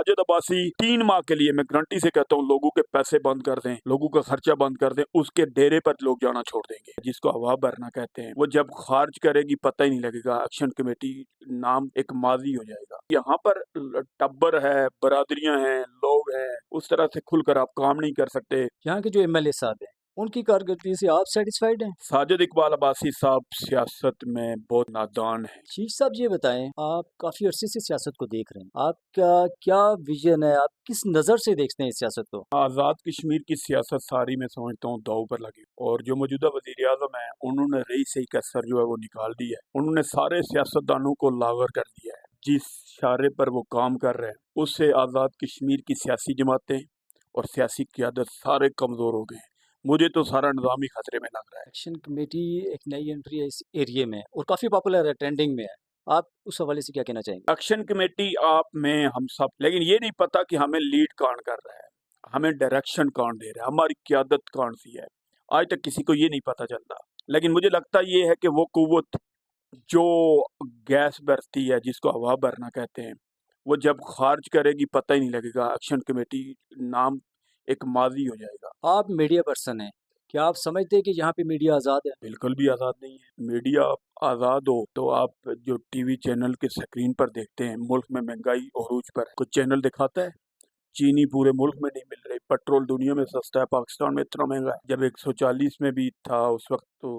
साजिद अब्बासी 3 माह के लिए, मैं गारंटी से कहता हूँ, लोगों के पैसे बंद कर दें, लोगों का खर्चा बंद कर दें, उसके डेरे पर लोग जाना छोड़ देंगे, जिसको हवा भरना कहते हैं। वो जब खारिज करेगी पता ही नहीं लगेगा, एक्शन कमेटी नाम एक माजी हो जाएगा। यहाँ पर टब्बर है, बरादरियां हैं, लोग हैं, उस तरह से खुलकर आप काम नहीं कर सकते। यहाँ के जो एमएलए साहब हैं उनकी कारकर्दगी से आप सेटिस्फाइड हैं? साजिद इकबाल अब्बासी साहब सियासत में बहुत नादान है। शीख साहब ये बताएं, आप काफी अरसे से सियासत को देख रहे हैं, आपका क्या विजन है, आप किस नजर से देखते हैं इस सियासत को? आज़ाद कश्मीर की सियासत सारी मैं समझता हूँ दाव पर लगी, और जो मौजूदा वज़ीर आज़म है उन्होंने रही सही कसर जो है वो निकाल दी है। उन्होंने सारे सियासतदानों को लागर कर दिया है। जिस इशारे पर वो काम कर रहे हैं उससे आज़ाद कश्मीर की सियासी जमातें और सियासी क़यादत सारे कमज़ोर हो गए हैं। मुझे तो सारा निज़ाम ही खतरे में लग रहा है। एक्शन कमेटी एक नई एंट्री है इस एरिया में और काफी पॉपुलर है, ट्रेंडिंग में है, आप उस हवाले से क्या कहना चाहेंगे? एक्शन कमेटी आप में हम सब, लेकिन ये नहीं पता कि हमें लीड कौन कर रहा है, हमें डायरेक्शन कौन दे रहा है, हमारी क़यादत कौन सी है, आज तक किसी को ये नहीं पता चलता। लेकिन मुझे लगता ये है कि वो कुव्वत जो गैस बरती है, जिसको हवा भरना कहते हैं, वो जब खारिज करेगी पता ही नहीं लगेगा, एक्शन कमेटी नाम एक माजी हो जाएगा। आप मीडिया पर्सन हैं, क्या आप समझते हैं कि यहाँ पे मीडिया आज़ाद है? बिल्कुल भी आज़ाद नहीं है। मीडिया आज़ाद हो तो आप जो टीवी चैनल के स्क्रीन पर देखते हैं, मुल्क में महंगाई अरूज पर है, कुछ चैनल दिखाता है? चीनी पूरे मुल्क में नहीं मिल रही, पेट्रोल दुनिया में सस्ता है, पाकिस्तान में इतना महंगा है। जब 140 में भी था उस वक्त तो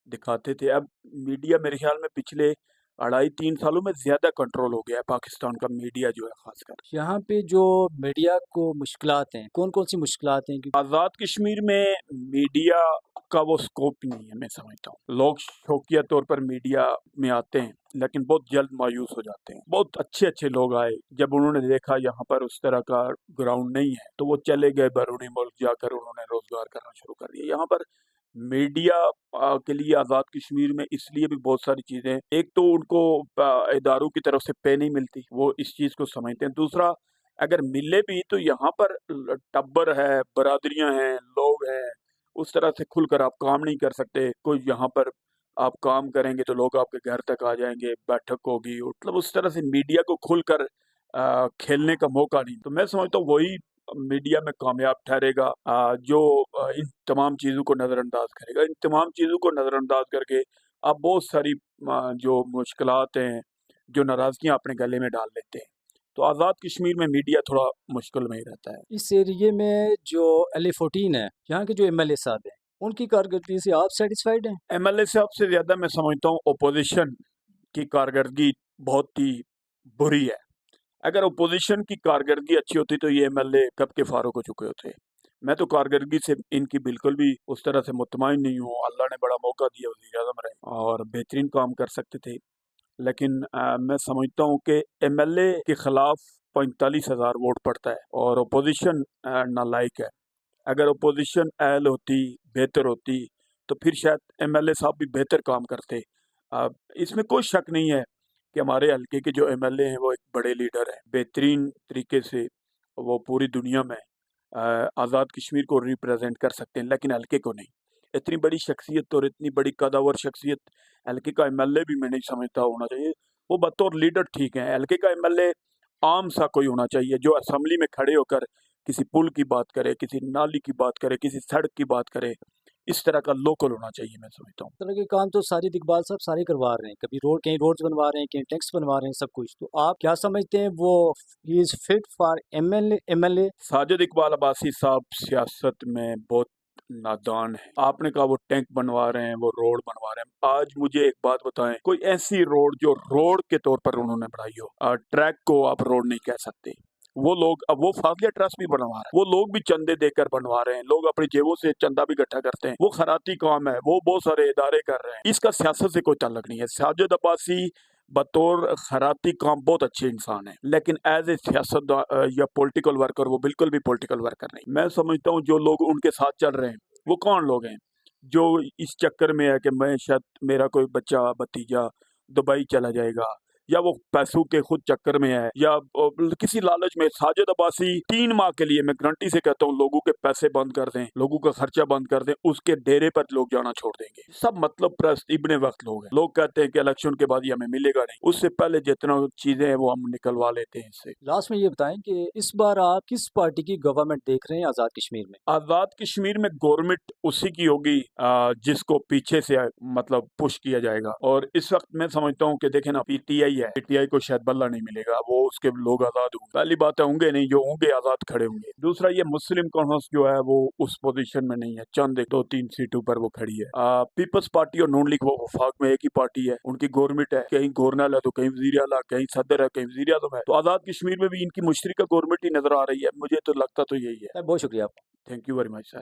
दिखाते थे। अब मीडिया मेरे ख्याल में पिछले 2.5-3 सालों में ज़्यादा कंट्रोल हो गया है पाकिस्तान का मीडिया जो है खासकर। यहाँ पे जो मीडिया को मुश्किलात हैं, कौन कौन सी मुश्किलात हैं? आज़ाद कश्मीर में मीडिया का वो स्कोप नहीं है, मैं समझता हूँ। लोग शौकिया तौर पर मीडिया में आते हैं लेकिन बहुत जल्द मायूस हो जाते हैं। बहुत अच्छे अच्छे लोग आए, जब उन्होंने देखा यहाँ पर उस तरह का ग्राउंड नहीं है तो वो चले गए बैरूनी मुल्क, जाकर उन्होंने रोजगार करना शुरू कर दिया। यहाँ पर मीडिया के लिए आज़ाद कश्मीर में इसलिए भी बहुत सारी चीज़ें, एक तो उनको इदारों की तरफ से पे नहीं मिलती, वो इस चीज़ को समझते हैं। दूसरा, अगर मिले भी तो यहाँ पर टब्बर है, बरादरियां हैं, लोग हैं, उस तरह से खुलकर आप काम नहीं कर सकते। कोई यहाँ पर आप काम करेंगे तो लोग आपके घर तक आ जाएंगे, बैठक होगी, मतलब उस तरह से मीडिया को खुलकर खेलने का मौका नहीं। तो मैं समझता हूँ वही मीडिया में कामयाब ठहरेगा जो इन तमाम चीज़ों को नज़रअंदाज करेगा। इन तमाम चीज़ों को नज़रअंदाज करके आप बहुत सारी जो मुश्किलात हैं, जो नाराज़गियाँ अपने गले में डाल लेते हैं। तो आज़ाद कश्मीर में मीडिया थोड़ा मुश्किल में ही रहता है। इस एरिया में जो LA-14 है, यहाँ के जो एमएलए साहब हैं उनकी कारकर्दगी से आप सेटिस्फाइड हैं? एमएलए साहब से ज़्यादा मैं समझता हूँ अपोजिशन की कारकर्दगी बहुत ही बुरी है। अगर अपोजिशन की कारकर्दगी अच्छी होती तो ये एमएलए कब के फारूक हो चुके होते। मैं तो कारकर्दगी से इनकी बिल्कुल भी उस तरह से मुतमईन नहीं हूँ। अल्लाह ने बड़ा मौका दिया, वज़ीर आज़म रहे और बेहतरीन काम कर सकते थे। लेकिन मैं समझता हूँ कि एमएलए के खिलाफ 45,000 वोट पड़ता है और अपोजिशन नालायक है। अगर अपोजिशन अहल होती, बेहतर होती, तो फिर शायद एमएलए साहब भी बेहतर काम करते। इसमें कोई शक नहीं है कि हमारे हल्के के जो एमएलए हैं वो एक बड़े लीडर हैं, बेहतरीन तरीके से वो पूरी दुनिया में आज़ाद कश्मीर को रिप्रेजेंट कर सकते हैं, लेकिन हल्के को नहीं। इतनी बड़ी शख्सियत और इतनी बड़ी कदावर शख्सियत हल्के का एमएलए भी मैं नहीं समझता होना चाहिए। वो बतौर लीडर ठीक है, हल्के का एमएलए आम सा कोई होना चाहिए जो असेंबली में खड़े होकर किसी पुल की बात करे, किसी नाली की बात करे, किसी सड़क की बात करे। इस तरह का लोकल होना चाहिए, मैं समझता हूँ। इस तरह के काम तो साजिद इकबाल साहब सारे करवा रहे हैं, कभी रोड, कहीं रोड्स बनवा रहे हैं, कहीं टैक्स बनवा रहे हैं, सब कुछ। तो आप क्या समझते हैं वो he is fit for MLA? Sajid Iqbal Abbasi साहब सियासत में बहुत नादान है। आपने कहा वो टैंक बनवा रहे हैं, वो रोड बनवा रहे हैं। आज मुझे एक बात बताएं, कोई ऐसी रोड जो रोड के तौर पर उन्होंने बनाई हो, ट्रैक को आप रोड नहीं कह सकते। वो लोग, अब वो फाजिया ट्रस्ट भी बनवा रहे हैं, वो लोग भी चंदे देकर बनवा रहे हैं, लोग अपनी जेबों से चंदा भी इकट्ठा करते हैं। वो खराती काम है, वो बहुत सारे इदारे कर रहे हैं। इसका सियासत से कोई ताल्लुक नहीं है। साजिद अब्बासी बतौर खराती काम बहुत अच्छे इंसान है, लेकिन एज ए सियासत या पॉलिटिकल वर्कर वो बिल्कुल भी पॉलिटिकल वर्कर नहीं। मैं समझता हूँ जो लोग उनके साथ चल रहे हैं वो कौन लोग हैं जो इस चक्कर में है कि मैं शायद मेरा कोई बच्चा भतीजा दुबई चला जाएगा, یا وہ پیسوں کے خود چکر میں ہے یا کسی لالچ میں. ساجد عباسی 3 ماہ کے لیے میں گارنٹی سے کہتا ہوں لوگوں کے پیسے بند کر دیں, لوگوں کا خرچہ بند کر دیں, اس کے ڈیرے پر لوگ جانا چھوڑ دیں گے. سب مطلب پرست ابن وقت لوگ ہیں. لوگ کہتے ہیں کہ الیکشن کے بعد یہ ہمیں ملے گا نہیں, اس سے پہلے جتنا چیزیں ہیں وہ ہم نکلوا لیتے ہیں اس سے. لاسٹ میں یہ بتائیں کہ اس بار آپ کس پارٹی کی گورنمنٹ دیکھ رہے ہیں آزاد کشمیر میں؟ آزاد کشمیر میں گورنمنٹ اسی کی ہوگی جس کو پیچھے سے مطلب پش کیا جائے گا. اور اس وقت میں سمجھتا ہوں کہ دیکھیں نا پی ٹی آئی ہے, پی ٹی آئی کو شاید بلہ نہیں ملے گا, وہ اس کے لوگ آزاد ہوں گے. پہلی بات ہے ہوں گے نہیں, جو ہوں گے آزاد کھڑے ہوں گے. دوسرا یہ مسلم کانفرنس جو ہے وہ اس پوزیشن میں نہیں ہے, چند 2-3 سیٹوں پر وہ کھڑی ہے. پیپلز پارٹی اور نون لیگ وہ وفاق میں ایک ہی پارٹی ہے, ان کی گورنمنٹ ہے, کہیں گورنر ہے تو کہیں وزیر اعلیٰ, کہیں صدر ہے, کہیں وزیر اعظم ہے. تو آزاد کشمیر میں بھی ان کی مشترکہ گورنمنٹ ہی نظر آ رہی ہے, مجھے تو لگتا تو یہی ہے. بہت شکریہ آپ کا. Thank you very much sir.